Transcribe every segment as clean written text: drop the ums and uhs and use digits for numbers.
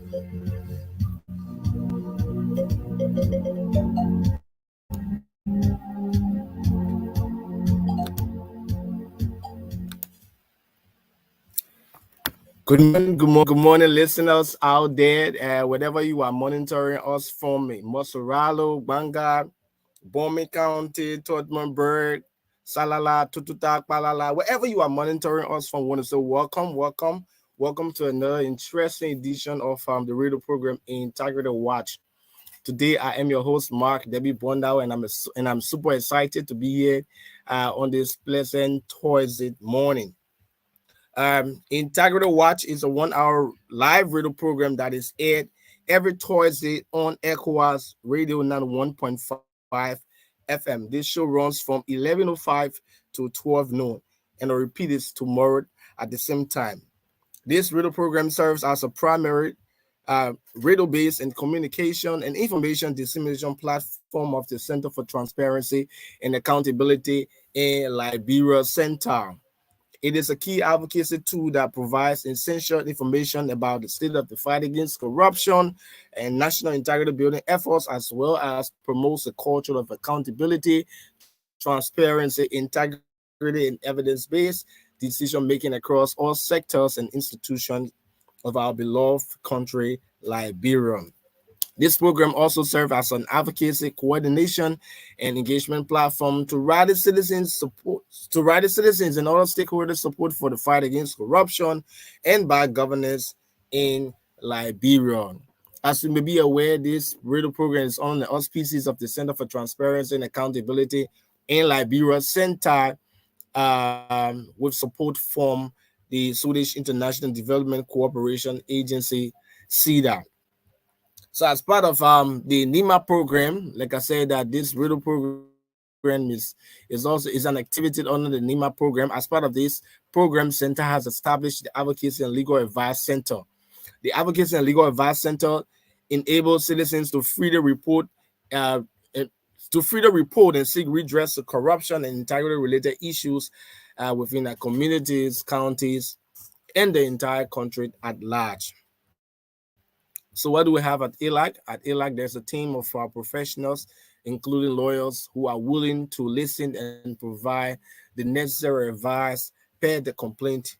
Good morning, listeners out there, wherever you are monitoring us from, Monrovia, Banga, Bombay County, Tottenberg, Salala, Tututak, Palala, wherever you are monitoring us from. Want to say welcome to another interesting edition of the radio program Integrity Watch. Today, I am your host, Mark Debbie Bondau, and I'm super excited to be here on this pleasant Thursday morning. Integrity Watch is a 1-hour live radio program that is aired every Thursday on ECOWAS Radio 91.5 FM. This show runs from 11:05 to 12 noon, and a repeat is tomorrow at the same time. This radio program serves as a primary radio-based and communication and information dissemination platform of the Center for Transparency and Accountability in Liberia, CENTAL. It is a key advocacy tool that provides essential information about the state of the fight against corruption and national integrity building efforts, as well as promotes a culture of accountability, transparency, integrity, and evidence-based decision-making across all sectors and institutions of our beloved country, Liberia. This program also serves as an advocacy, coordination, and engagement platform to rally citizens and other stakeholders support for the fight against corruption and bad governance in Liberia. As you may be aware, this radio program is on the auspices of the Center for Transparency and Accountability in Liberia, CENTAL, with support from the Swedish International Development Cooperation Agency, CEDA. So as part of the NEMA program, like I said, that this radio program is an activity under the NEMA program. As part of this program, CENTAL has established the Advocacy and Legal Advice Center. The Advocacy and Legal Advice Center enables citizens to freely report and seek redress to corruption and integrity-related issues within their communities, counties, and the entire country at large. So what do we have at ELAC? At ELAC, there's a team of our professionals, including lawyers, who are willing to listen and provide the necessary advice per the complaint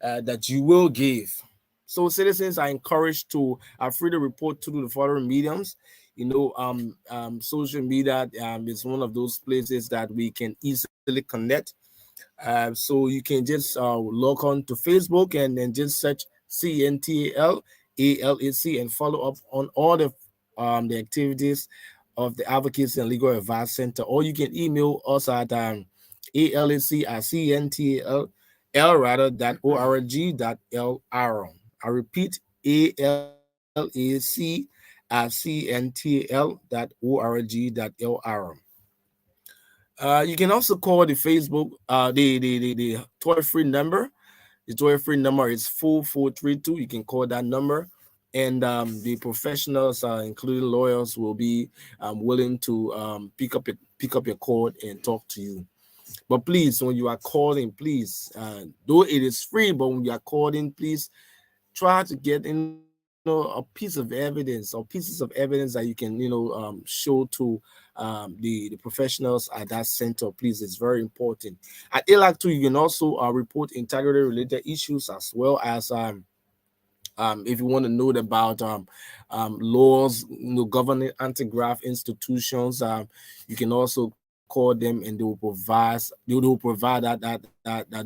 that you will give. So citizens are encouraged to freely report through the following mediums. Social media is one of those places that we can easily connect. So you can just log on to Facebook and then just search CENTAL ALAC and follow up on all the activities of the Advocacy and Legal Advice Center, or you can email us at alac@cental.org.lr. I repeat, alac@cental.org.lr. You can also call the Facebook the toll-free number. The toll-free number is 4432. You can call that number, and the professionals, including lawyers, will be willing to pick up your call and talk to you. But please, when you are calling, please, though it is free, but when you are calling, please try to get a piece of evidence or pieces of evidence that you can show to the professionals at that center. Please, it's very important. At ELAC too, you can also report integrity related issues, as well as if you want to know about laws governing anti-graft institutions, you can also call them, and they will provide that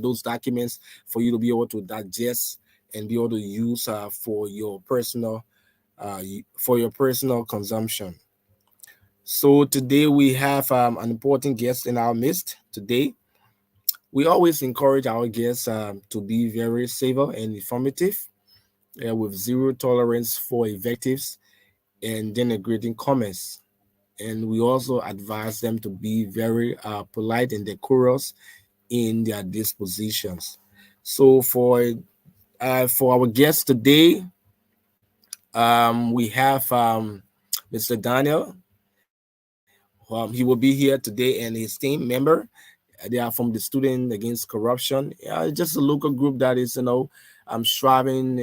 those documents for you to be able to digest and be able to use for your personal consumption. So today we have an important guest in our midst. Today, we always encourage our guests to be very civil and informative, with zero tolerance for invectives and denigrating comments. And we also advise them to be very polite and decorous in their dispositions. So for our guest today, we have Mr. Daniel. He will be here today, and his team member. They are from the Student Against Corruption. Just a local group that is, striving,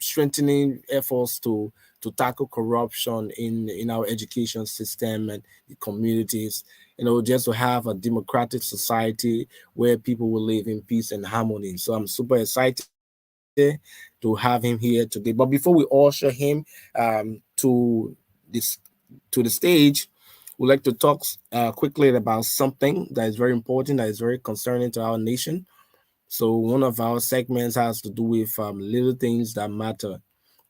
strengthening efforts to tackle corruption in our education system and the communities, just to have a democratic society where people will live in peace and harmony. So I'm super excited to have him here today. But before we usher him to this to the stage, we'd like to talk quickly about something that is very important, that is very concerning to our nation. So one of our segments has to do with little things that matter.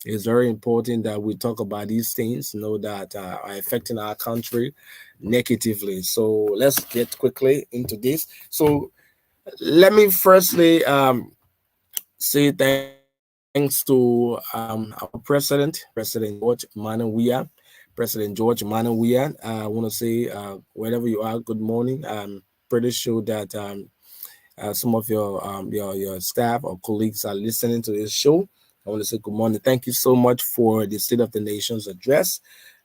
It's very important that we talk about these things, that are affecting our country negatively. So let's get quickly into this. So let me firstly say thanks to our president, President George Manawia. I want to say, wherever you are, good morning. I'm pretty sure that some of your staff or colleagues are listening to this show. I want to say good morning. Thank you so much for the State of the Nation's address.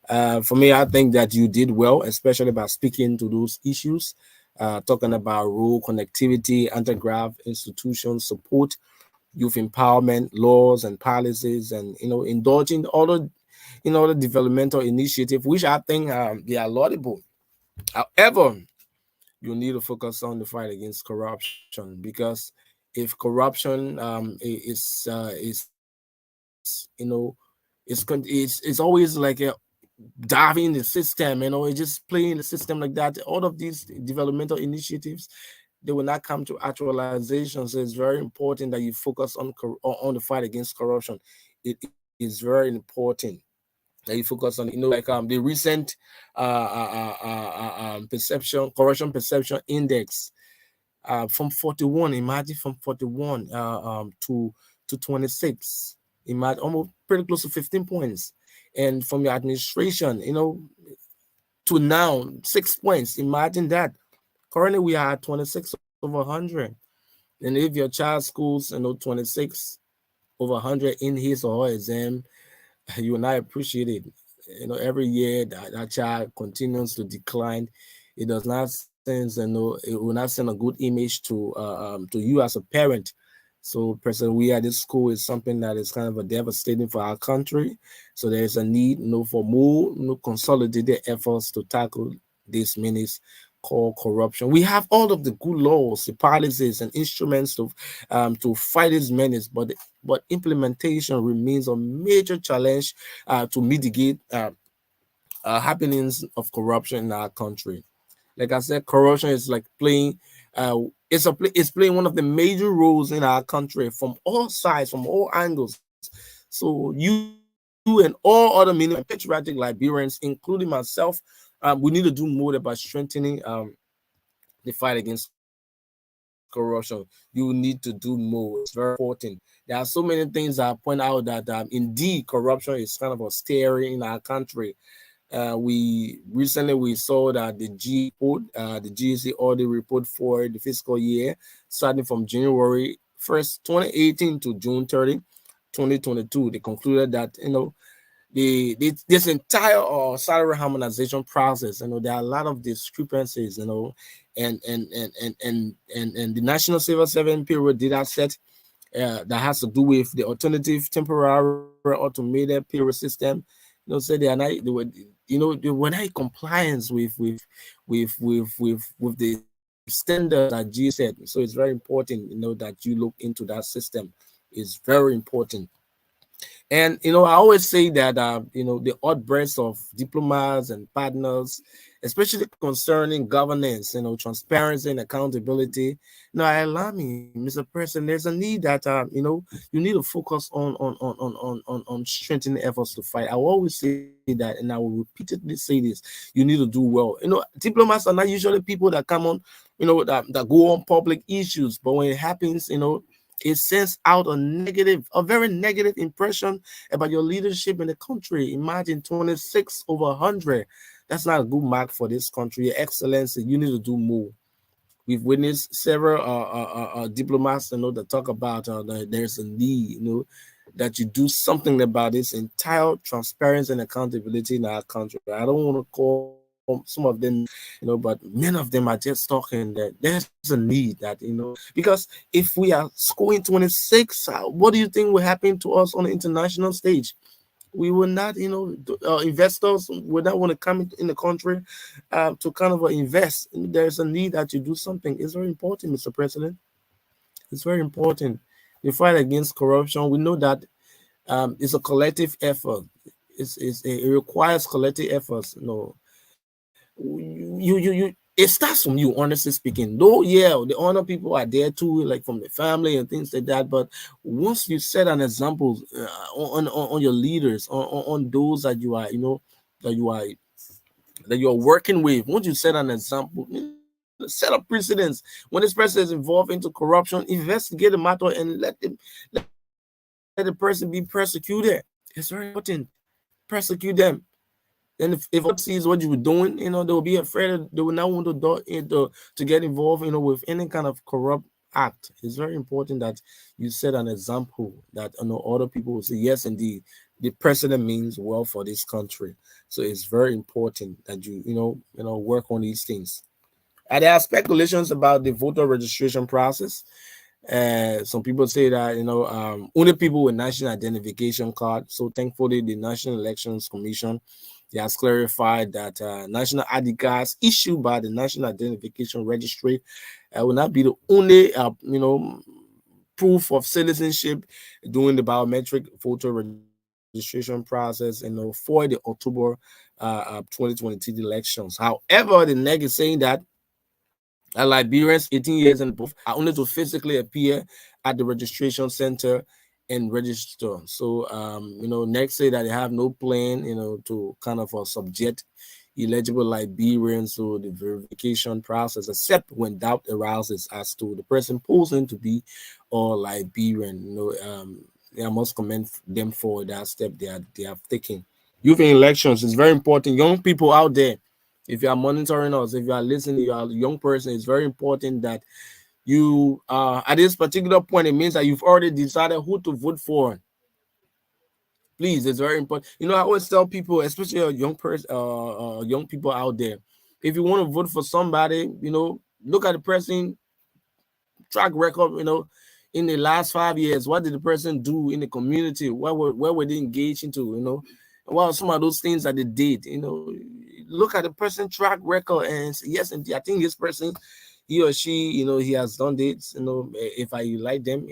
For me, I think that you did well, especially by speaking to those issues, talking about rural connectivity, anti-graft institutions, support, youth empowerment, laws and policies, and indulging all the developmental initiative, which I think they are laudable. However, you need to focus on the fight against corruption, because if corruption it's always like a diving in the system, it's just playing the system like that. All of these developmental initiatives, they will not come to actualization. So it's very important that you focus on the fight against corruption. It is very important that you focus on, like the recent corruption perception index, from 41. Imagine, from 41 to 26. Imagine, almost pretty close to 15 points. And from your administration, to now 6 points. Imagine that. Currently, we are at 26 over 100. And if your child schools, 26 over 100 in his or her exam, you will not appreciate it. Every year that child continues to decline. It does not send, it will not send a good image to you as a parent. So, President, we at this school is something that is kind of a devastating for our country. So there's a need, for more, consolidated efforts to tackle this menace called corruption. We have all of the good laws, the policies, and instruments to fight this menace, but implementation remains a major challenge to mitigate happenings of corruption in our country. Like I said, corruption is like playing. It's playing one of the major roles in our country from all sides, from all angles. So you and all other patriotic Liberians, including myself, we need to do more about strengthening the fight against corruption. You need to do more. It's very important. There are so many things I point out that indeed corruption is kind of a staring in our country. We saw that the GSA audit report for the fiscal year starting from January 1st, 2018 to June 30, 2022. They concluded that this entire salary harmonization process, there are a lot of discrepancies, and the National Civil Servant Payroll data set that has to do with the alternative temporary automated payroll system. Say they were not in compliance with the standards that G said. So it's very important, that you look into that system. It's very important. And I always say that the outbursts of diplomats and partners, especially concerning governance, transparency and accountability. Allow me, Mr. President, there's a need that you need to focus on strengthening efforts to fight. I will always say that, and I will repeatedly say this: you need to do well. Diplomats are not usually people that come on, that go on public issues, but when it happens, it sends out a very negative impression about your leadership in the country. Imagine 26 over 100. That's not a good mark for this country. Your Excellency, you need to do more. We've witnessed several diplomats, that talk about that there's a need, that you do something about this entire transparency and accountability in our country. I don't want to call some of them, but many of them are just talking that there's a need that, because if we are scoring 26, what do you think will happen to us on the international stage? We will not, investors would not want to come in the country to kind of invest. There's a need that you do something. It's very important, Mr. President. It's very important. The fight against corruption, we know that it's a collective effort. It requires collective efforts. It starts from you, honestly speaking. Though, yeah, the honor people are there too, like from the family and things like that. But once you set an example on your leaders, on those that you are, that you are working with, once you set an example, set up precedents. When this person is involved into corruption, investigate the matter and let the person be persecuted. It's very important. Persecute them. Then if God sees what you were doing, they will be afraid. They will not want to get involved, with any kind of corrupt act. It's very important that you set an example that other people will say, yes, indeed, the president means well for this country. So it's very important that you work on these things. There are speculations about the voter registration process. Some people say that only people with national identification card. So thankfully, the National Elections Commission, they has clarified that national ID cards issued by the National Identification Registry will not be the only proof of citizenship during the biometric voter registration process for the October 2022 elections. However, the NEC is saying that Liberians 18 years and above are only to physically appear at the registration center and register. So, next say that they have no plan, to kind of subject eligible Liberians to the verification process, except when doubt arises as to the person posing to be or Liberian. I must commend them for that step they have taken. Youth in elections is very important. Young people out there, if you are monitoring us, if you are listening, you are a young person, it's very important that you at this particular point, it means that you've already decided who to vote for. Please, it's very important. I always tell people, especially a young person, young people out there, if you want to vote for somebody, look at the person track record, in the last 5 years. What did the person do in the community? Where were they engaged into? What are some of those things that they did? Look at the person track record and say, yes, indeed, I think this person, he or she, he has done this. If I like them,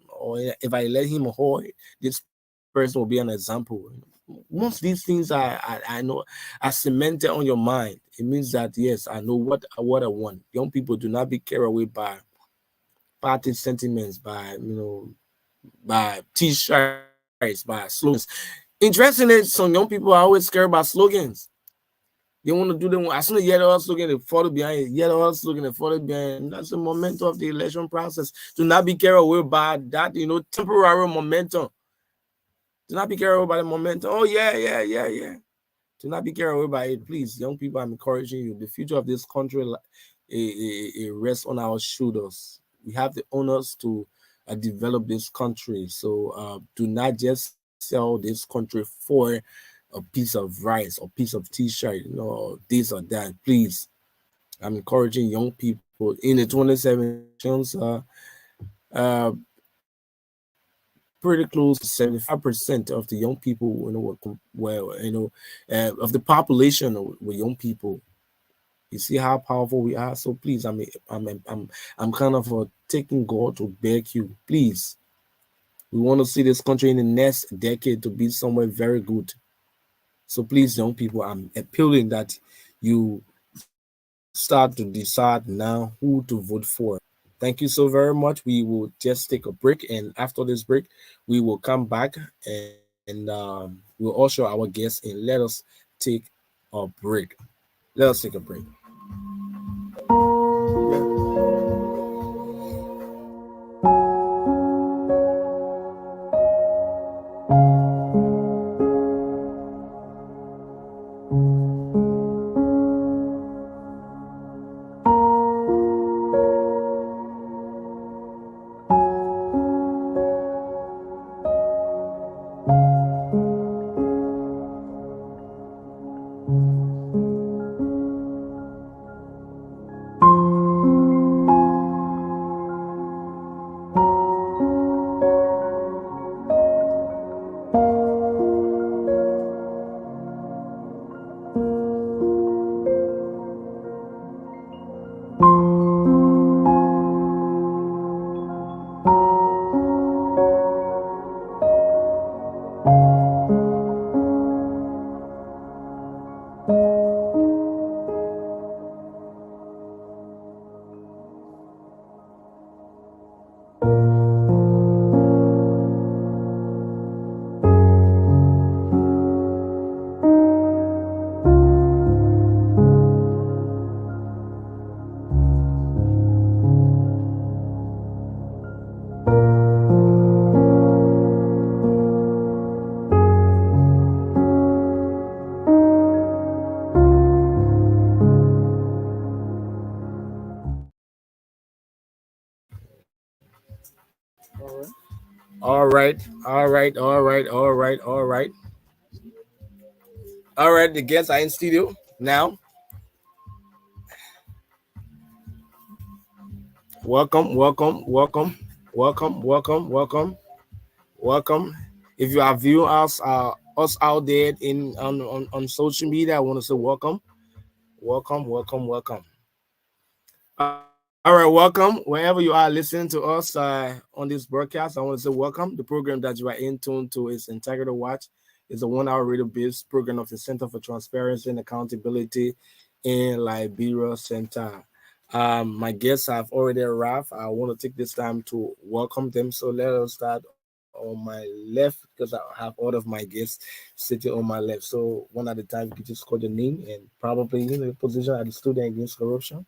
or if I let him or her, this person will be an example. Once these things I know are cemented on your mind, it means that yes, I know what I want. Young people, do not be carried away by party sentiments, by t-shirts, by slogans. Interestingly, some young people are always scared about slogans. They want to do them as soon as you hear us looking, they follow behind. Yet us looking, they follow behind. That's the momentum of the election process. Do not be carried away by that, temporary momentum. Do not be carried away by the momentum. Oh yeah. Do not be carried away by it, please. Young people, I'm encouraging you. The future of this country it rests on our shoulders. We have the honors to develop this country. So do not just sell this country for a piece of rice or piece of t-shirt, this or that. Please, I'm encouraging young people in the 2017 elections. Pretty close to 75% of the young people, of the population were young people. You see how powerful we are. So please, I'm kind of taking God to beg you, please. We want to see this country in the next decade to be somewhere very good. So please, young people, I'm appealing that you start to decide now who to vote for. Thank you so very much. We will just take a break, and after this break, we will come back and we'll also our guests and let us take a break. Let us take a break. right, all right, all right, all right, all right, all right. The guests are in studio now. Welcome, welcome, welcome, welcome, welcome, welcome, welcome. If you are viewing us out there in on social media, I want to say welcome, welcome, welcome, welcome. All right, welcome. Wherever you are listening to us on this broadcast, I want to say welcome. The program that you are in tune to is Integrity Watch. It's a 1 hour radio-based program of the Center for Transparency and Accountability in Liberia, CENTAL. My guests have already arrived. I want to take this time to welcome them. So let us start on my left because I have all of my guests sitting on my left. So one at a time, you can just call your name and probably your position at the student against corruption.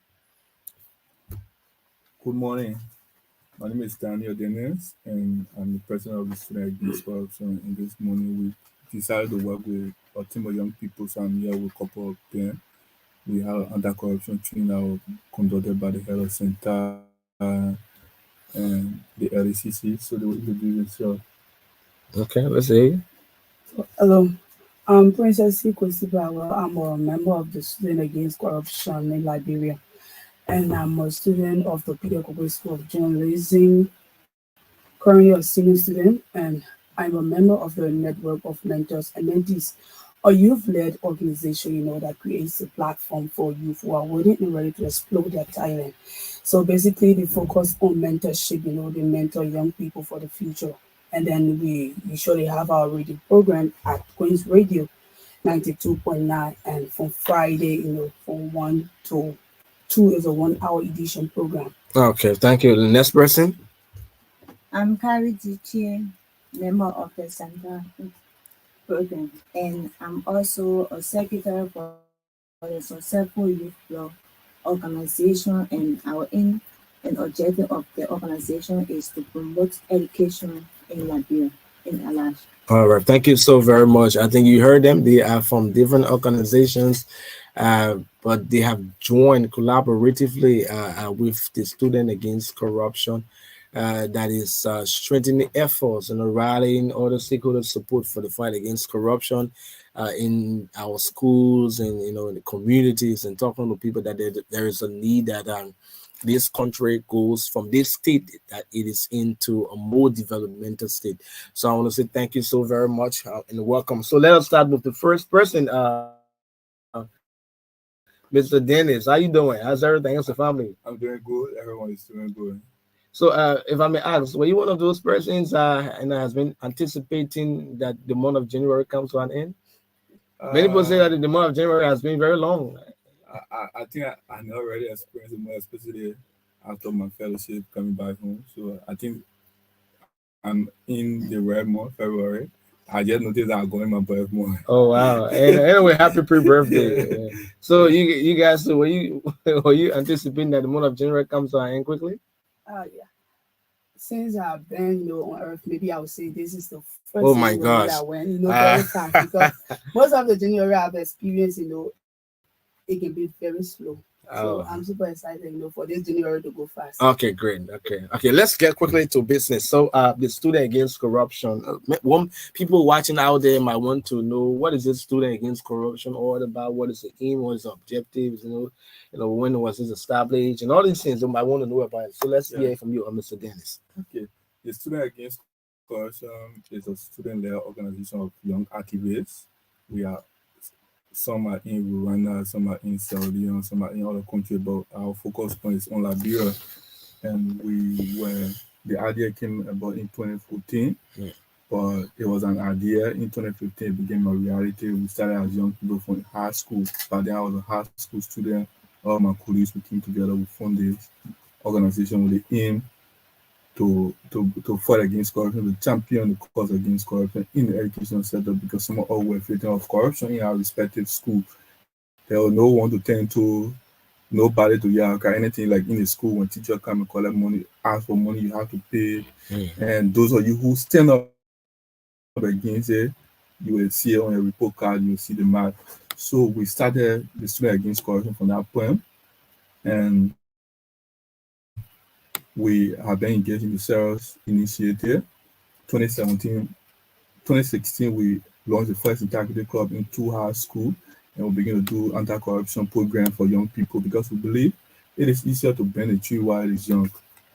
Good morning. My name is Daniel Dennis, and I'm the president of the Student Against Corruption. And this morning, we decided to work with a team of young people. So I'm here with a couple of them. We have anti-corruption training that was conducted by the head of CENTAL and the LACC. So they will introduce themselves. Okay, let's see. Hello, I'm Princess Sikwesibawa. I'm a member of the Student Against Corruption in Liberia, and I'm a student of the Peter School of Journalism, currently a senior student, and I'm a member of the network of mentors and mentees, a youth-led organization, that creates a platform for youth who are willing and ready to explore their talent. So basically, they focus on mentorship, they mentor young people for the future. And then we usually have our radio program at Queen's Radio 92.9, and from Friday, from 1 to 2 is a 1 hour edition program. Okay, thank you. The next person. I'm Carrie Dichie, member of the CENTAL program, and I'm also a secretary for the Successful Youth Blog organization, and our aim and objective of the organization is to promote education in Liberia, in Alash. All right, thank you so very much. I think you heard them. They are from different organizations, but they have joined collaboratively with the Student Against Corruption. That is strengthening efforts and rallying other stakeholder support for the fight against corruption in our schools and in the communities, and talking to people that there is a need that this country goes from this state that it is into a more developmental state. So I want to say thank you so very much and welcome. So let us start with the first person, Mr. Dennis. How you doing? How's everything? How's the family? I'm doing good. Everyone is doing good. So, if I may ask, were you one of those persons and has been anticipating that the month of January comes to an end? Many people say that the month of January has been very long. I think I already experienced it more, especially after my fellowship coming back home. So I think I'm in the red month, February. I just noticed that I'm going my birth month. Oh wow! And anyway, happy pre-birthday. So you guys, so were you were you anticipating that the month of January comes to an end quickly? Yeah. Since I've been, on Earth, maybe I would say this is the first Oh my January gosh! that went, very fast, because most of the January I've experienced, it can be very slow. So Oh. I'm super excited, for this January to go fast. Okay, great. Okay. Let's get quickly to business. So, the Student Against Corruption. One people watching out there might want to know what is this Student Against Corruption all about? What is the aim? What is the objectives? When was this established? And all these things they might want to know about it. So let's hear from you, Mr. Dennis. Okay. The Student Against Corruption is a student-led organization of young activists. We are Some are in Rwanda, some are in Sierra Leone, some are in other countries, but our focus point is on Liberia. And the idea came about in 2014, but it was an idea. In 2015, it became a reality. We started as young people from high school. But then I was a high school student. All my colleagues, we came together, we formed this organization with the aim to fight against corruption, to champion the cause against corruption in the education sector, because some of us were victims of corruption in our respective school. There was no one to turn to, nobody to yell, anything like in the school when teacher come and collect money, ask for money, you have to pay. And those of you who stand up against it, you will see it on your report card, you will see the map. So we started the Student Against Corruption from that point. And we have been engaged in the sales initiative to 2017, 2016, we launched the first integrity club in two high school, and we begin to do anti-corruption program for young people because we believe it is easier to bend a tree while it is young.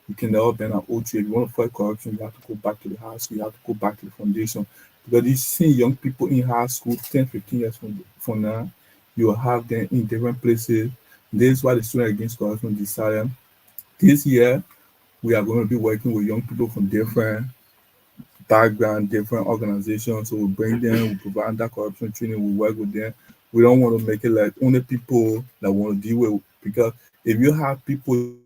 You can never bend an old tree. If you want to fight corruption, you have to go back to the high school, you have to go back to the foundation. Because you see young people in high school 10, 15 years from now, you will have them in different places. This is why the Student Against Corruption decided this year we are going to be working with young people from different background, different organizations. So we bring them, we provide anti-corruption training, we work with them. We don't want to make it like only people that want to deal with, because if you have people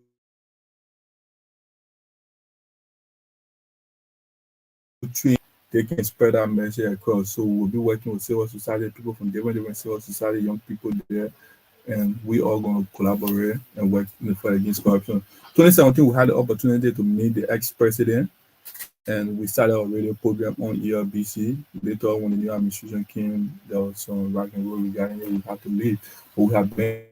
train, they can spread that message across. So we'll be working with civil society, people from different civil society, young people there, and we all going to collaborate and work in the fight against corruption. 2017, we had the opportunity to meet the ex-president, and we started a radio program on ERBC. Later, when the new administration came, there was some rock and roll regarding it. We had to leave, but we have been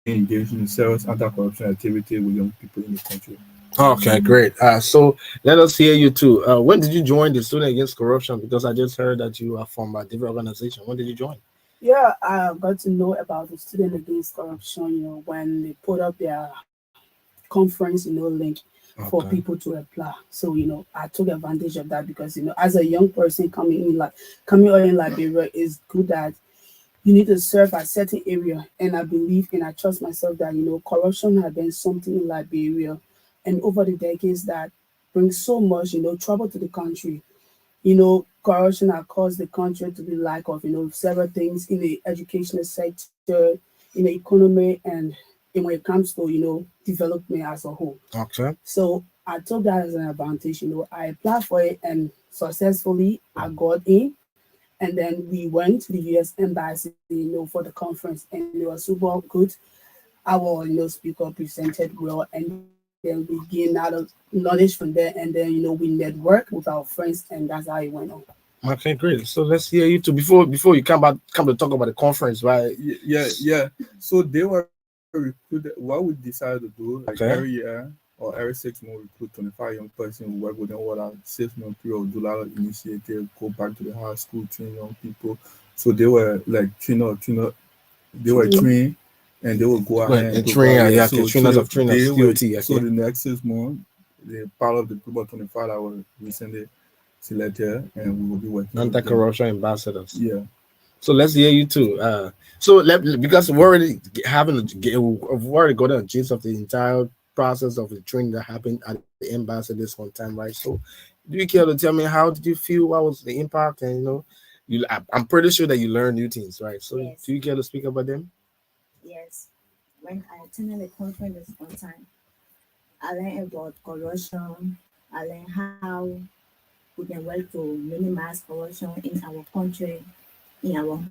engaged in serious anti-corruption activity with young people in the country. Okay, great. So let us hear you too. When did you join the Student Against Corruption? Because I just heard that you are from a different organization. When did you join? Yeah, I got to know about the Student Against Corruption, when they put up their conference, link for Okay. people to apply. So, I took advantage of that because, as a young person coming out in Liberia, is good that you need to serve a certain area. And I believe and I trust myself that, corruption has been something in Liberia and over the decades that brings so much, trouble to the country. Corruption has caused the country to be lack of, several things in the educational sector, in the economy, and when it comes to, development as a whole. Okay. So I took that as an advantage. I applied for it and successfully I got in. And then we went to the US Embassy, for the conference, and it was super good. Our, speaker presented well, and then we gained a lot of knowledge from there, and then, we network with our friends, and that's how it went on. Okay, great. So let's hear you too. Before you come to talk about the conference, right? Yeah. So they were recruited. What we decided to do, like Okay. every year or every 6 months, recruit 25 young person. We work with them over that 6 month period. Do a lot of initiative. Go back to the high school, train young people. So they were like train up. They were trained, and they will go ahead and train, provide. yeah, So trainers of trainers, they were. TOT, So okay. the next 6 months, they part of the group of 25 that were recently selected, and we will be working with them. Anti-corruption ambassadors. Yeah. So let's hear you too. Because we're already we've already got a gist of the entire process of the training that happened at the embassy this one time, right? So, do you care to tell me how did you feel? What was the impact? And I'm pretty sure that you learned new things, right? So, Yes. do you care to speak about them? Yes. When I attended the conference this one time, I learned about corruption. I learned how we can work to minimize corruption in our country, in our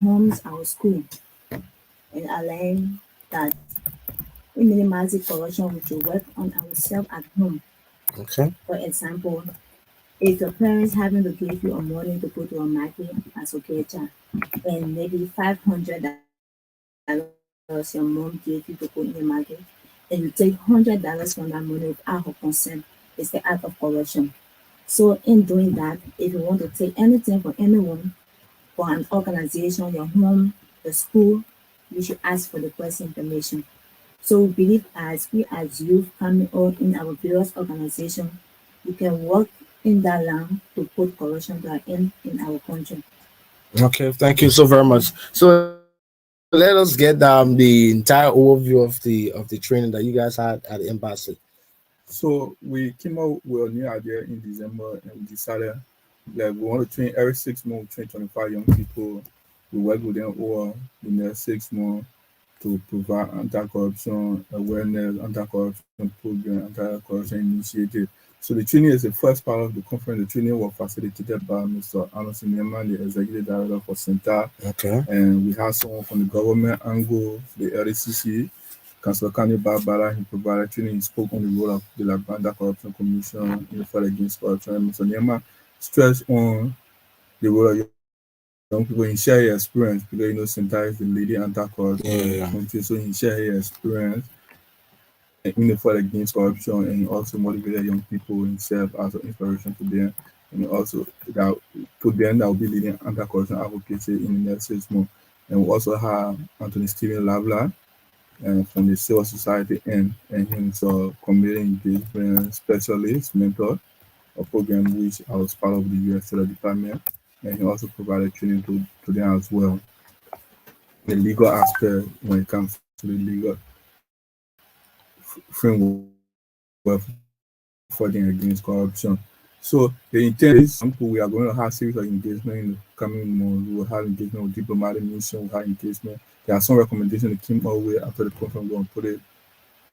homes, our school. And I learned that we minimize the corruption, we should work on ourselves at home. Okay. For example, if your parents having to give you a money to put your market as a creator, and maybe $500 your mom gave you to put in the market, and you take $100 from that money without her consent, it's the act of corruption. So in doing that, if you want to take anything from anyone, for an organization, your home, the school, you should ask for the person's permission. So we believe as we as youth coming out in our various organizations, we can work in that line to put corruption to an end in our country. Okay. Thank you so very much. So let us get the entire overview of the training that you guys had at the embassy. So we came out with a new idea in December, and we decided like we want to train every 6 months, train 25 young people. We work with them over the next 6 months to provide anti-corruption awareness, anti-corruption program, anti-corruption initiative. So the training is the first part of the conference. The training was facilitated by Mr. Anderson Neyman, the executive director for CENTAL. Okay. And we had someone from the government angle, the LDCC, Councillor Kanye Barbara. He provided training. He spoke on the role of the Liberia Corruption Commission in the fight against corruption. And Mr. Neyman stressed on the role of young people. He shared his experience because CENTAL is the leading anti-corruption in the country. So he shared his experience in the fight against corruption, and he also motivated young people himself as an inspiration to them. and also that put them that will be leading anti-corruption advocacy in the next 6 months. And we also have Anthony Stephen Lavla from the civil society and he's a community engagement specialist, mentor, a program which I was part of the U.S. State Department, and he also provided training to them as well. The legal aspect when it comes to the legal framework fighting against corruption. So the intent is we are going to have series of engagement in the coming months. We will have engagement with diplomatic mission, we'll have engagement. There are some recommendations that came our way after the conference. We're going to put it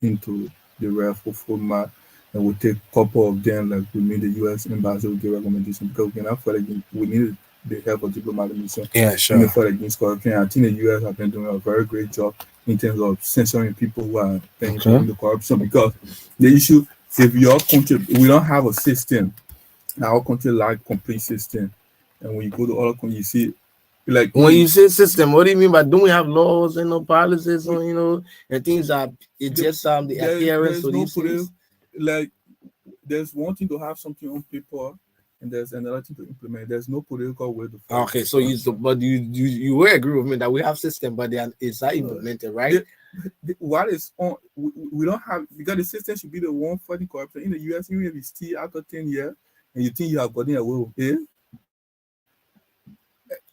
into the REFO format, and we'll take a couple of them, like we meet the U.S. embassy, we'll give recommendations because we cannot fight against, we need the help of diplomatic mission. Yeah, sure. In the fight against corruption. I think the U.S. have been doing a very great job in terms of censoring people who are paying the corruption, because the issue, if your country, we don't have a system, our country lack complete system, and when you go to other countries, you see, like when you say system, what do you mean by don't we have laws and no policies on and things that it's just the adherence to these things? Like there's one thing to have something on paper, and there's another thing to implement. There's no political way to fight. Okay, so you will agree with me that we have system, but then it's not implemented, right? What is on? We don't have, because the system should be the one fighting corruption. In the U.S., even if you steal after 10 years and you think you have gotten away with it,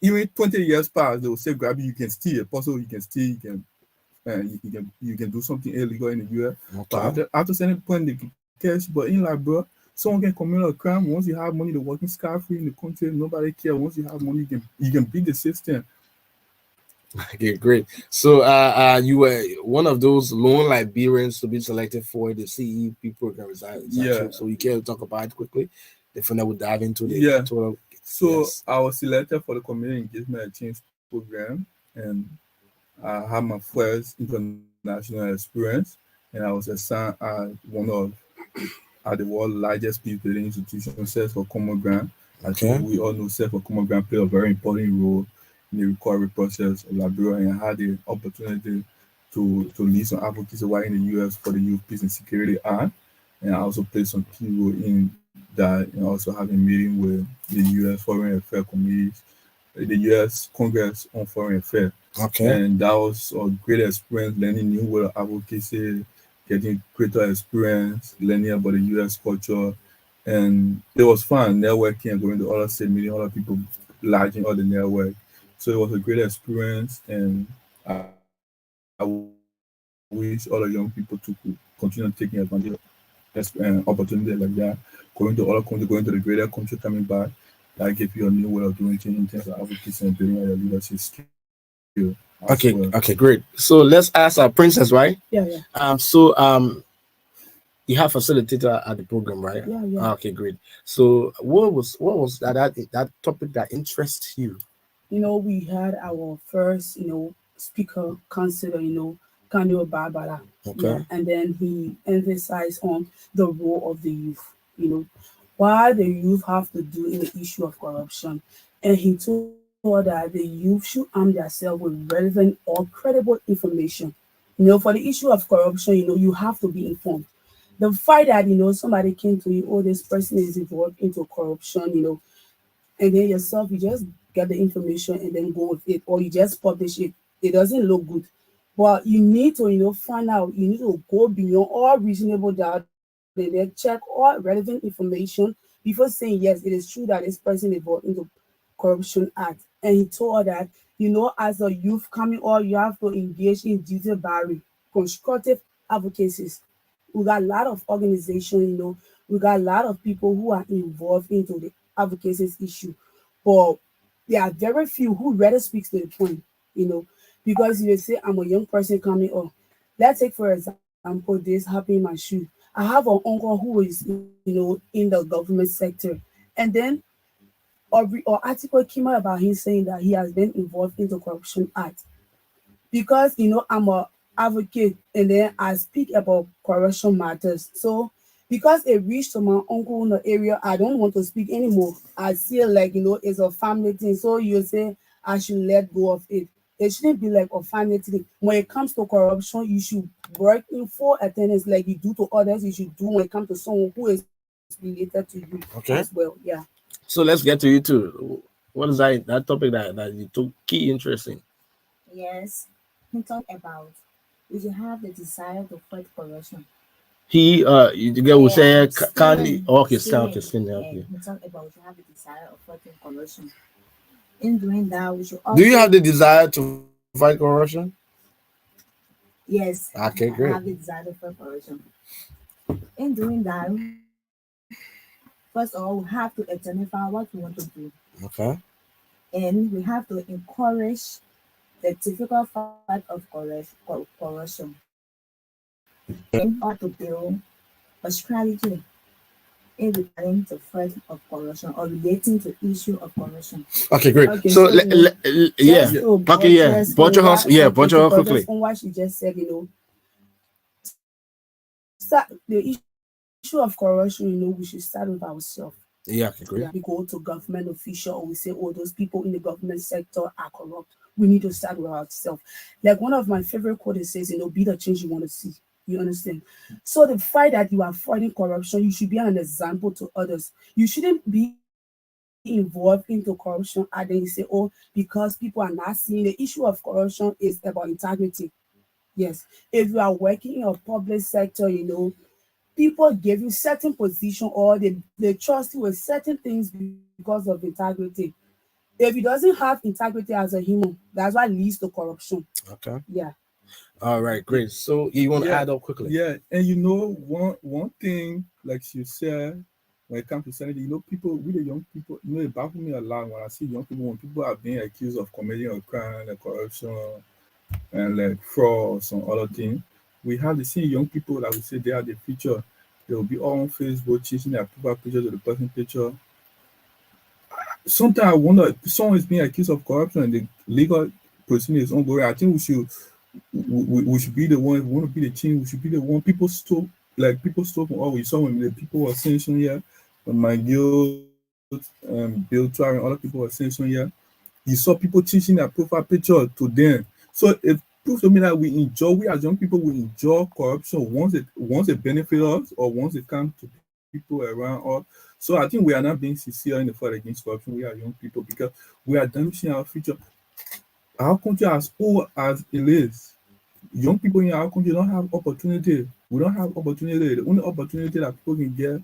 even 20 years past, they will say grab you can steal. Possible you can steal, you can do something illegal in the U.S. Okay. But after certain point they can catch. But in Liberia, someone can commit a crime. Once you have money, they're working scot-free in the country. Nobody cares. Once you have money, you can beat the system. Okay, great. So you were one of those lone Liberians to be selected for the CEP program. Is that true? So you can talk about it quickly. Then I would dive into the total. So I was selected for the community engagement exchange program, and I had my first international experience, and I was assigned at one of the world's largest peace building institutions, Center for Common Ground. I think we all know Center for Common Ground play a very important role in the recovery process of Liberia, and I had the opportunity to lead some advocacy while in the U.S. for the Youth Peace and Security Act, and I also played some key role in that, and also having meeting with the U.S. Foreign Affairs committees, the U.S. Congress on Foreign Affairs. Okay. And that was a great experience, learning new way of advocacy, getting greater experience, learning about the U.S. culture, and it was fun networking and going to other states, meeting other people, large in all the network. So it was a great experience, and I wish all the young people to continue taking advantage of opportunity like that, going to other countries, going to the greater country, coming back. That gives you a new way of doing things in terms of advocacy and building your leadership skill. Okay, great. So let's ask our princess, right? Yeah. So you have facilitator at the program, right? Yeah. Okay, great. So what was that topic that interests you? We had our first, speaker, counselor, Kanyo Barbara. Okay. Yeah, and then he emphasized on the role of the youth, what the youth have to do in the issue of corruption. And he told that the youth should arm themselves with relevant or credible information. For the issue of corruption, you have to be informed. The fact that, somebody came to you, this person is involved into corruption, and then yourself, you just get the information and then go with it, or you just publish it. It doesn't look good. But you need to, find out, you need to go beyond all reasonable doubt and then check all relevant information before saying, yes, it is true that this person involved into corruption act. And he told her that, as a youth coming on, you have to engage in detail-bearing, constructive advocacies. We got a lot of organizations, we got a lot of people who are involved into the advocacy issue. But there are very few who rather speaks to the point, because you say, I'm a young person coming on. Let's take, for example, this happened in my shoe. I have an uncle who is, in the government sector. And then an article came out about him saying that he has been involved in the corruption act. Because, I'm an advocate and then I speak about corruption matters. So because it reached to my uncle in the area, I don't want to speak anymore. I feel like, it's a family thing. So you say I should let go of it. It shouldn't be like a family thing. When it comes to corruption, you should work in full attendance like you do to others. You should do when it comes to someone who is related to you as well. Yeah. So let's get to you too. What is that topic that you took key interest in? Yes, he talked about we should have the desire to fight corruption. The guy will say, can okay, Steering, okay. he talked about we should have the desire of fighting corruption. In doing that, we should Do you have also, the desire to fight corruption? yes, Okay, I great. have the desire to fight corruption. In doing that, first of all, we have to identify what we want to do, Okay. and we have to encourage the difficult fight of corruption, and or to build a strategy in regarding to fight of corruption or relating to issue of corruption. Okay, great. Okay, So, so, yeah. just to Okay, yeah. buttress Butcher on house. what- Yeah, okay, butcher to house buttress quickly. on what she just said, the issue of corruption, we should start with ourselves. Yeah, okay, great. Yeah, we go to government official or we say, oh, those people in the government sector are corrupt. We need to start with ourselves. Like one of my favorite quotes says, be the change you want to see. You understand? So the fight that you are fighting corruption, you should be an example to others. You shouldn't be involved into corruption and then you say, oh, because people are not seeing the issue of corruption is about integrity. Yes. If you are working in a public sector, people give you certain position or they trust you with certain things because of integrity. If he doesn't have integrity as a human, that's what leads to corruption. Okay. Yeah. All right, great. So you want to add up quickly? Yeah, and one thing, like you said, when it comes to sanity, people, really young people, it baffles me a lot when I see young people, when people are being accused of committing a crime, like corruption, and like fraud or some other thing. We have the same young people that we say they are the future. They will be all on Facebook chasing their profile picture to the person picture. Sometimes I wonder if someone is being accused of corruption and the legal proceeding is ongoing. I think we should be the one. If we want to be the team, we should be the one. People stole from all we saw when the people were saying so here, when my guild, Bill Trial and other people were saying so here. You saw people teaching their profile picture to them. So it proves to me that we as young people, we enjoy corruption once it benefits us or once it comes to people around us. So I think we are not being sincere in the fight against corruption. We are young people because we are damaging our future. Our country, as old as it is, young people in our country don't have opportunity. We don't have opportunity. The only opportunity that people can get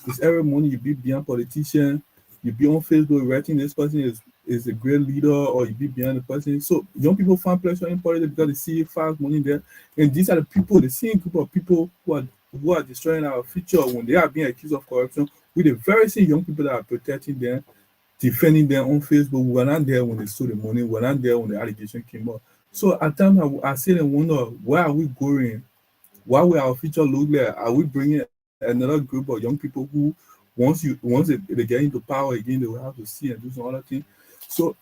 is every morning you be behind politician, you be on Facebook writing this person is a great leader, or you be behind the person. So young people find pleasure in politics because they see fast money there. And these are the people, the same group of people who are destroying our future when they are being accused of corruption. With the very same young people that are protecting them, defending them on Facebook. We were not there when they stole the money. We were not there when the allegation came up. So at times I sit and wonder, where are we going? What will our future look like? Are we bringing another group of young people who, once they get into power again, they will have to see and do some other thing? So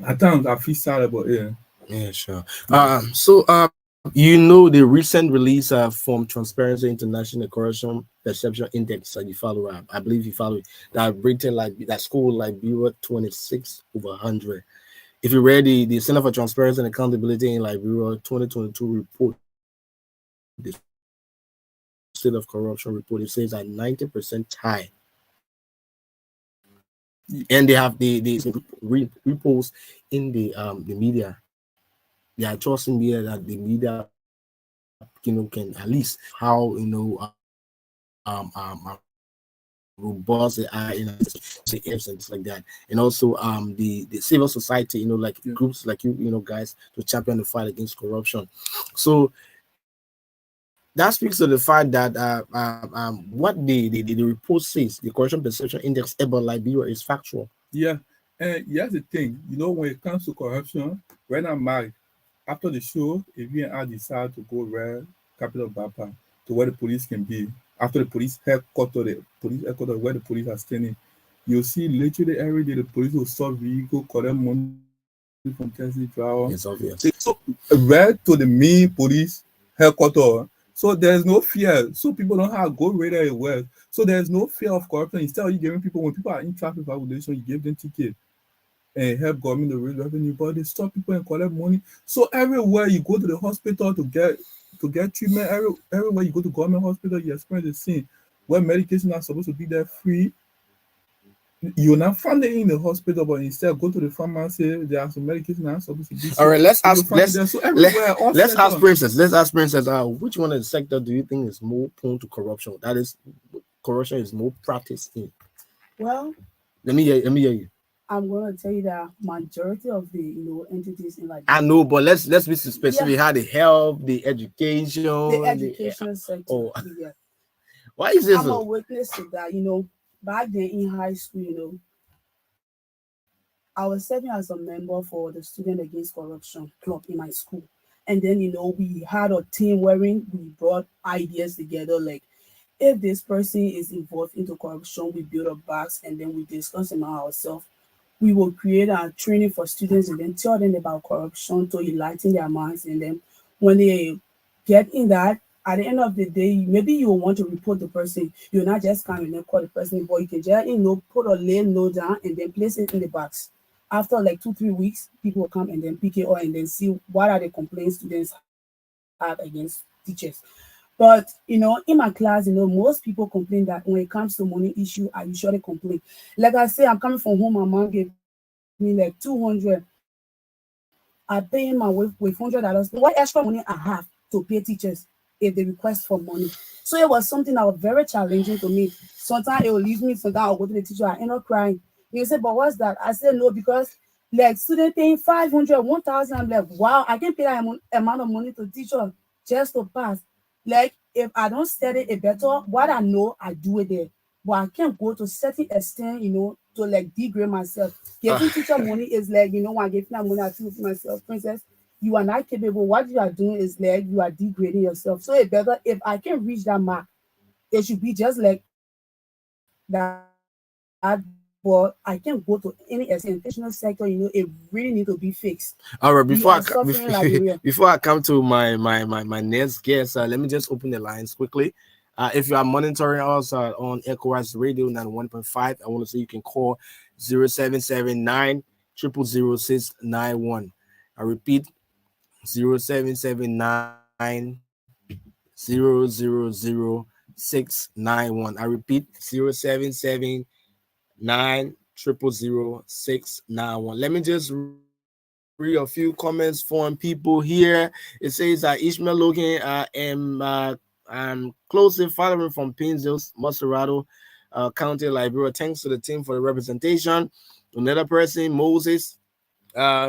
at times I feel sad about it. Yeah, sure. The recent release from Transparency International Corruption Perception Index that you follow, I believe you follow, that rated that score Liberia 26 over 100. If you read the Center for Transparency and Accountability in Liberia 2022 report, the state of corruption report, it says that 90% high. And they have the repost in the media. They are trusting me that the media can at least how robust they are in and things like that. And also the civil society, groups like you guys, to champion the fight against corruption. So that speaks to the fact that what the report says, the Corruption Perception Index about Liberia is factual. Yeah. And here's the thing, when it comes to corruption, when I'm married, after the show, if you and I decide to go where Capital Bapa, to where the police can be, after the police headquarters where the police are standing, you'll see literally every day the police will stop vehicle, collect money from taxi driver. It's obvious. So right to the main police headquarters. So there's no fear. So people don't have go radar it well. So there's no fear of corruption. Instead of you giving people, when people are in traffic violation, you give them ticket and help government to raise revenue, but they stop people and collect money. So everywhere you go to the hospital to get treatment, everywhere you go to government hospital, you experience the same. Where medication are supposed to be there free, You're not find it in the hospital, but instead go to the pharmacy. There are some medication I'm supposed to give. All right, let's ask. So everywhere, all Let's ask sector. Princess. Let's ask Princess. Which one of the sector do you think is more prone to corruption? That is, corruption is more practiced in. Well, Let me hear you. I'm gonna tell you that majority of the entities in like I know, but let's be specific. How the health, the education, the education sector. Oh. Yeah. Why is this? I'm a witness to that. Back then in high school, I was serving as a member for the Student Against Corruption club in my school. And then, we had a team wherein we brought ideas together. Like, if this person is involved into corruption, we build a box and then we discuss among ourselves. We will create a training for students and then tell them about corruption to enlighten their minds. And then when they get in that, at the end of the day, maybe you will want to report the person. You're not just coming and call the person, but you can just, put a little note down and then place it in the box. After like 2-3 weeks, people will come and then pick it up and then see what are the complaints students have against teachers. But, in my class, most people complain that when it comes to money issue, I usually complain. Like I say, I'm coming from home, my mom gave me like 200. I pay him with $100. What extra money I have to pay teachers if they request for money? So it was something that was very challenging to me. Sometimes it will leave me, sometimes I'll go to the teacher, I end up crying. You say, but what's that? I said, no, because like student paying 500, 1,000. I'm like, wow, I can pay that amount of money to teacher just to pass. Like, if I don't study it better, what I know, I do it there. But I can't go to certain extent, to like degrade myself. Giving teacher money is like, when I give that money, I feel to myself, Princess, you are not capable. What you are doing is like you are degrading yourself. So it better if I can reach that mark, it should be just like that. But I can't go to any educational sector. It really need to be fixed. All right, before I come to my next guest, let me just open the lines quickly. If you are monitoring us on ECOWAS Radio 91.5, I want to say you can call 0779 0000691. I repeat, 0779 0000691. I repeat, 0779 0000691. Let me just read a few comments from people here. It says Ishmael Logan, I'm closely following from Painesville, Monrovia, County, Liberia. Thanks to the team for the representation. Another person, Moses,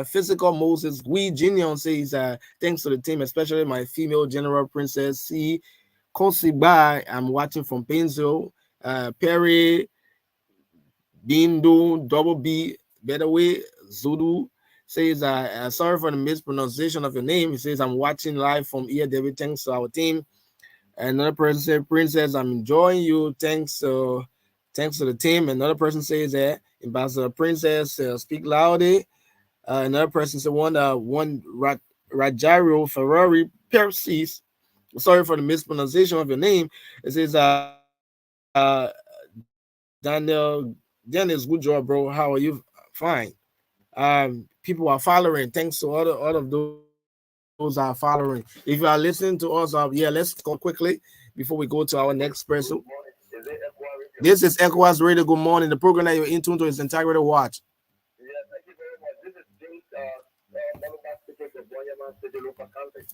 physical Moses, we Junior says thanks to the team, especially my female general Princess C. Kosibai. I'm watching from Painesville. Perry Bindo, Double B, Better Way, Zulu says, sorry for the mispronunciation of your name. He says, I'm watching live from here, David. Thanks to our team. Another person said, Princess, I'm enjoying you. Thanks to the team. Another person says, Ambassador Princess, speak loudly. Another person said, one Rajaro Ferrari Persis. Sorry for the mispronunciation of your name. It says, Dennis, good job, bro. How are you? Fine. People are following. Thanks to all of those are following. If you are listening to us, let's go quickly before we go to our next person. This is ECOWAS Radio. Good morning. The program that you're in tune to is Integrity Watch. Thank you very much. This is James,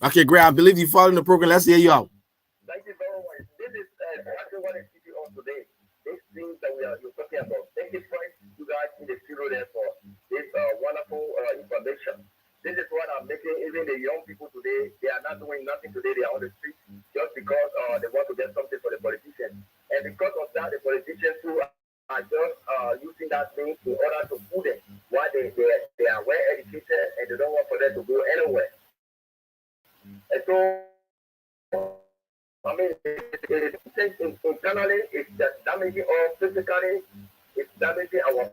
Okay, great. I believe you following the program. Let's hear you out. Thank you very much. This is actually what I keep you on today. These things that you're talking about. Thank you, Frank, you guys in the studio there for this wonderful information. This is what I'm making. Even the young people today, they are not doing nothing today. They are on the street just because they want to get something for the politicians. And because of that, the politicians too are just using that thing in order to fool them. Why they are well educated and they don't want for them to go anywhere. And so, I mean, internally, it's damaging us physically, it's damaging our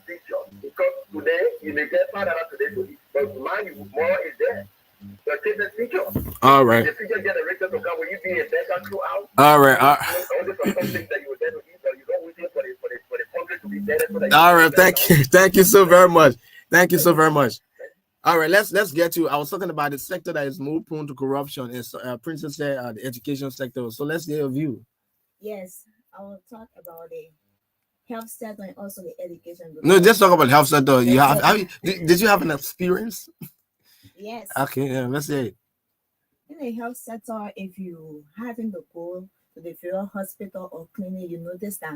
future. Because today, you may get $5 today to eat, but mind you, more is there. Your children's future. All right. The future generation to come, will you be a beggar throughout? All right. Only for something that you will then eat, or you don't wait for the country to be better. So all right. Thank you so very much. Thank you so very much. All right, let's get to. I was talking about the sector that is more prone to corruption. As Princess said, the education sector. So let's get your view. Yes, I will talk about the health sector and also the education. No, just talk about health sector. You did you have an experience? Yes. Okay, yeah, let's say. In the health sector, if you having to go to the federal hospital or clinic, you notice that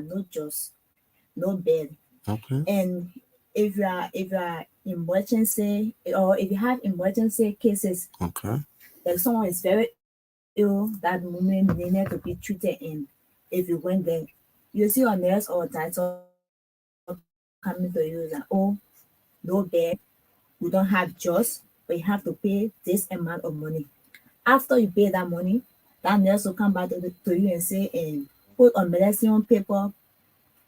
no bed. Okay. And if you are emergency or if you have emergency cases, Okay. like someone is very ill that moment, they need to be treated, and if you went there, you see a nurse or a doctor coming to you that, oh, no bed, we don't have just, but you have to pay this amount of money. After you pay that money, that nurse will come back to you and say, and put a medicine paper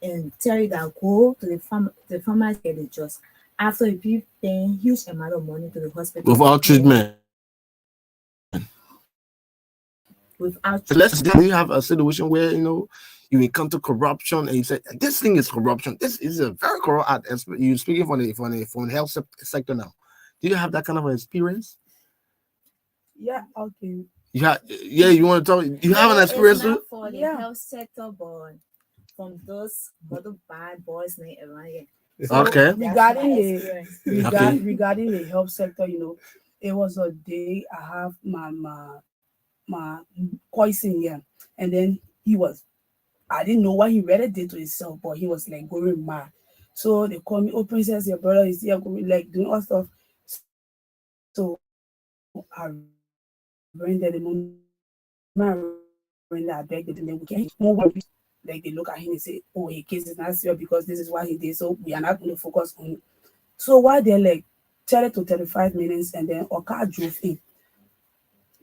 and tell you that go to the pharmacy get the just. After you be paying huge amount of money to the hospital Without treatment. Without Let's do you have a situation where you encounter corruption and you say this thing is corruption. This is a very corrupt. You're speaking from the health sector now. Do you have that kind of experience? Yeah, okay. You want to talk? You have an experience not too? for the health sector, but from those little bad boys around here. So okay. Regarding the health sector, it was a day I have my cousin here, and then I didn't know what he really did to himself, but he was like going mad. So they call me, oh princess, your brother is here, like doing all stuff. So I rented the moment I begged them, and then we can't like they look at him and say, oh, his case is not serious because this is what he did, so we are not going to focus on it. So while they're like 30 to 35 minutes, and then our car drove in.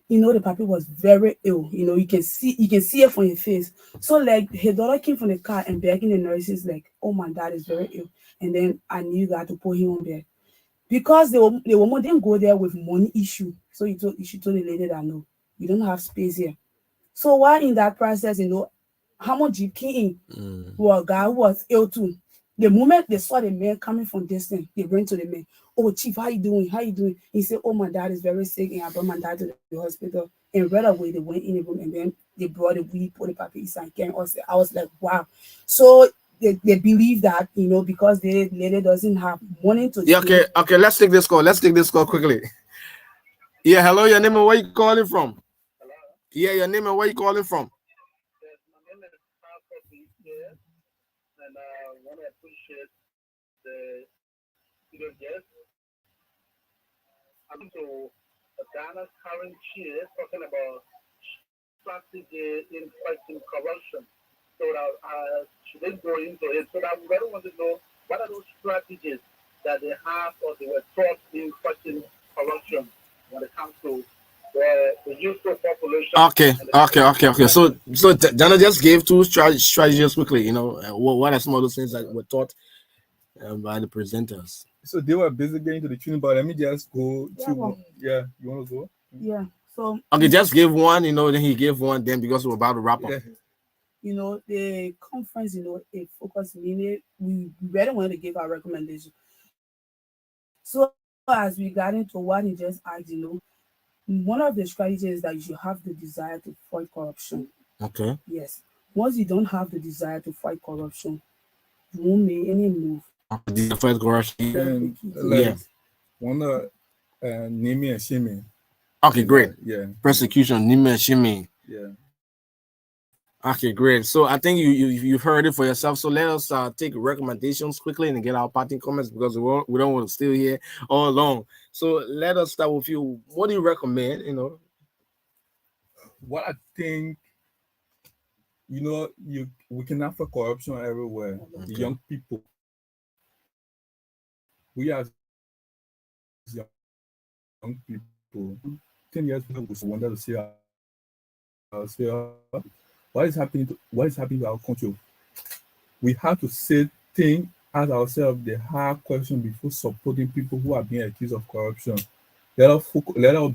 The puppy was very ill. You can see it from his face. So like his daughter came from the car and begging the nurses like, oh, my dad is very ill. And then I knew that to put him on bed. Because the woman didn't go there with money issue. So she told the lady that no, you don't have space here. So while in that process, how much you came in to a guy who was ill too. The moment they saw the man coming from distance, they went to the man. Oh, chief, how you doing? How you doing? He said, oh, my dad is very sick, and I brought my dad to the hospital. And right away, they went in the room, and then they brought the weed, put the puppy inside. I was like, wow. So they believe that, because the lady doesn't have money to. Yeah, okay. Let's take this call quickly. Yeah, hello. Your name and where you calling from? Hello? Yeah, your name and where you calling from? Yes, my name is Marco here, and I want to appreciate the guest. I'm to Ghana's current chair talking about strategy in fighting corruption. So that should they go into it? So that we really want to know what are those strategies that they have or they were taught in fighting corruption when it comes to the youthful population. Okay. So Jana just gave two strategies quickly. What are some of those things that were taught by the presenters? So they were busy getting to the tuning, but let me just go to you want to go? Yeah. So okay, just give one. Then he gave one. Then because we're about to wrap up. The conference, it focused mainly. We really wanted to give our recommendation. So as we got into what he just asked, one of the strategies is that you should have the desire to fight corruption. Okay. Yes. Once you don't have the desire to fight corruption, you won't make any move. Fight corruption. One name and shame. Okay, great. Yeah. Persecution, name and shame. Yeah. Okay, great. So I think you've heard it for yourself. So let us take recommendations quickly and get our parting comments because we don't want to stay here all along. So let us start with you. What do you recommend? What I think, we can have corruption everywhere. Okay. The young people, we as young people, 10 years ago, we wanted to see what is happening to our country. We have to say things as ourselves the hard question before supporting people who are being accused of corruption. Let us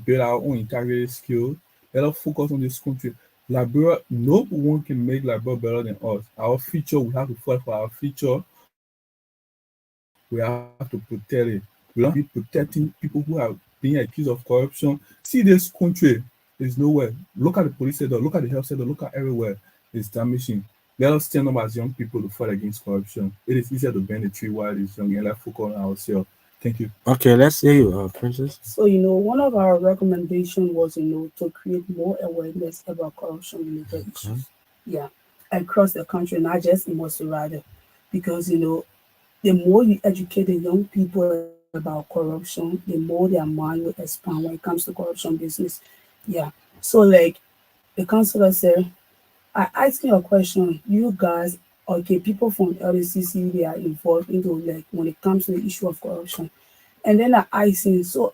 build our own integrity skills. Let us focus on this country. Liberia, no one can make Liberia better than us. Our future, we have to fight for our future. We have to protect it. We don't be protecting people who are being accused of corruption. See, this country is nowhere. Look at the police sector, look at the health sector, look at everywhere. It's damaging. let us stand up as young people to fight against corruption. It is easier to bend the tree while it's young and let focus on ourselves. Thank you. Okay, let's hear you, Princess. So, one of our recommendations was, to create more awareness about corruption-related issues. Yeah, across the country, not just in Monrovia, because, the more you educate the young people about corruption, the more their mind will expand when it comes to corruption business. Yeah. So, like the councillor said, I asking a question, you guys, okay, people from LCC, they are involved into, like, when it comes to the issue of corruption. And then I asking, so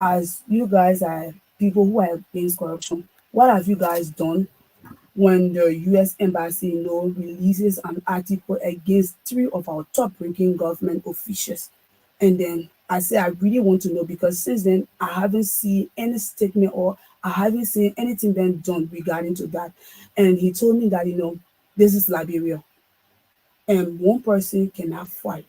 as you guys are people who are against corruption, what have you guys done when the U.S. Embassy, releases an article against 3 of our top-ranking government officials? And then I say, I really want to know, because since then, I haven't seen any statement or I haven't seen anything being done regarding to that. And he told me that, this is Liberia. And one person cannot fight.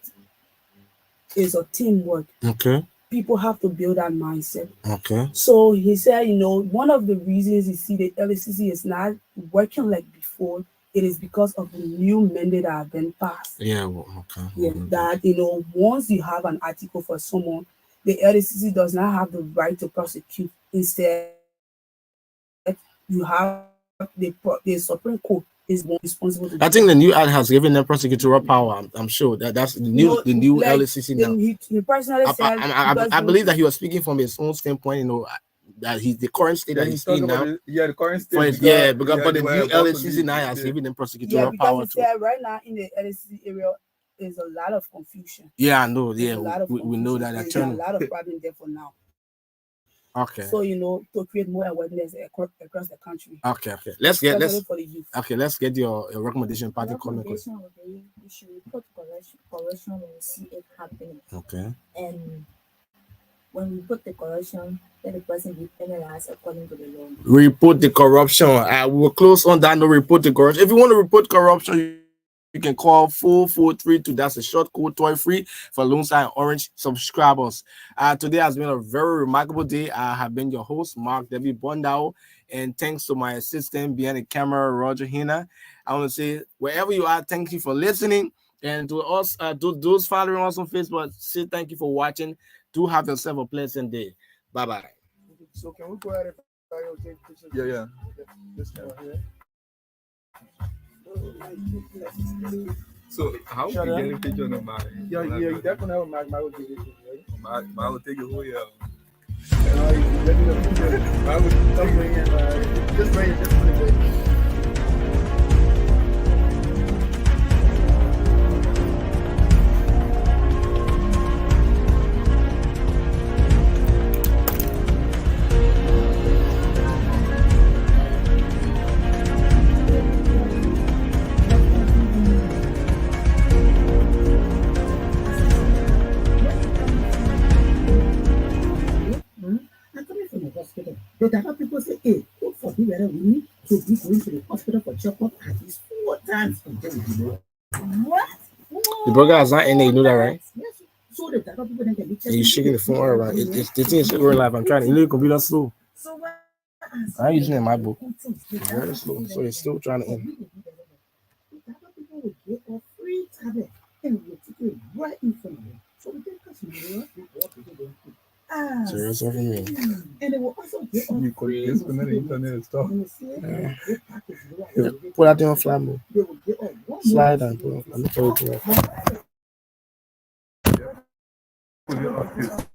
It's a teamwork. Okay. People have to build that mindset. Okay. So he said, one of the reasons you see the LCC is not working like before, it is because of the new mandate that have been passed. Yeah, okay. Yeah, that, once you have an article for someone, the LCC does not have the right to prosecute. Instead, you have the Supreme Court is more responsible. I think the new act has given them prosecutorial power. I'm sure that's the new like, LCC now. He personally said, I believe that he was speaking from his own standpoint. That he's the current state that he's in now. The current state. But the new LCC now has given them prosecutorial power too. Yeah, right now in the LCC area, there's a lot of confusion. Yeah, I know. Yeah, we know that. There's a lot of problems there for now. Okay. So to create more awareness across the country. Okay. Let's get your recommendation party comment. We should report corruption when we see it happening. Okay. And when we put the corruption, let the person be penalized according to the law. Report the corruption. We will close on that. No, report the corruption. If you want to report corruption, you can call 4432. That's a short code, toy free for Lone Star and Orange subscribers. Today has been a very remarkable day. I have been your host, Mark David Bondao, and thanks to my assistant behind the camera, Roger Hina. I want to say, wherever you are, thank you for listening. And to us, to those following us on Facebook, say thank you for watching. Do have yourself a pleasant day. Bye-bye. So can we go ahead and take pictures? Yeah. This camera here. So how we get a picture of my? Yeah, you definitely have my will take it, right? My will take it who yeah. I would something and just wait, The Dakar people say, hey, God forbid whether we need to be going to the hospital for checkup at least 4 times a day. What? The burger is not in there, you know that, right? Yes. So the Dakar people then can be checking. You're shaking the phone all around. It's the thing is going live. I'm trying to, the computer slow. So what? I'm using it in my book. It's very slow. So it's still trying to end. The Dakar people will get a free tablet and we'll take it right in front of them. So we can catch them. Serious over me. And it will also get on you could disconnect the internet and stuff. Put that thing on fly mode. Slide and put on. I'm not sure.